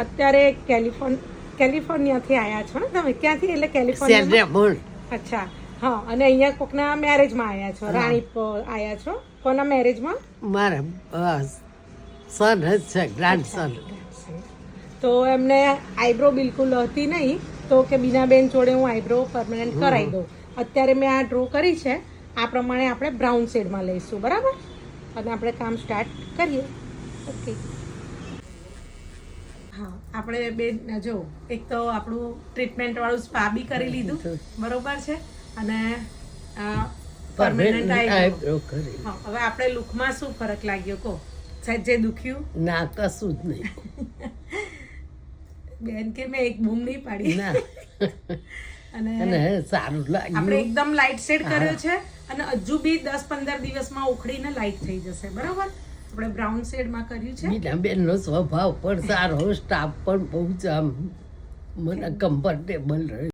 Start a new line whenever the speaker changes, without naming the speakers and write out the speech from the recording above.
અત્યારે કેલિફોર્નિયાથી આવ્યા છો ને તમે? ક્યાંથી? એટલે કેલિફોર્નિયા. અચ્છા, હા. અને અહીંયા કોકના મેરેજમાં આવ્યા છો? રાણી આવ્યા છો? કોના મેરેજમાં?
મારા સન જ છે, ગ્રાન્ડસન.
તો એમને આઈબ્રો બિલકુલ હતી નહીં, તો કે બીનાબેન જોડે હું આઈબ્રો પરમેનન્ટ કરાવી દઉં. અત્યારે મેં આ ડ્રો કરી છે, આ પ્રમાણે આપણે બ્રાઉન શેડમાં લઈશું, બરાબર? અને આપણે કામ સ્ટાર્ટ કરીએ. ઓકે. હા, આપણે બેન જો એક તો આપણું ટ્રીટમેન્ટ વાળું સ્પા બી કરી લીધું, બરોબર છે, અને પરમેનન્ટ આઈબ્રો કરી. હા, હવે આપણે લુકમાં શું ફરક લાગ્યો કહો? સાહેબ જે દુખ્યું?
ના, કશું જ નહીં.
બેન કે મેં એક બૂમ નહીં પાડી.
ના.
અને
સારું લાગ્યું.
આપણે એકદમ લાઇટ શેડ કર્યો છે, અને હજુ બી 10-15 દિવસમાં ઉખડીને લાઇટ થઈ જશે, બરાબર? આપણે બ્રાઉન શેડમાં કર્યું છે.
બીનાબેનનો સ્વભાવ પણ સારો, સ્ટાફ પણ બહુ જ આમ મને કમ્ફર્ટેબલ રહે.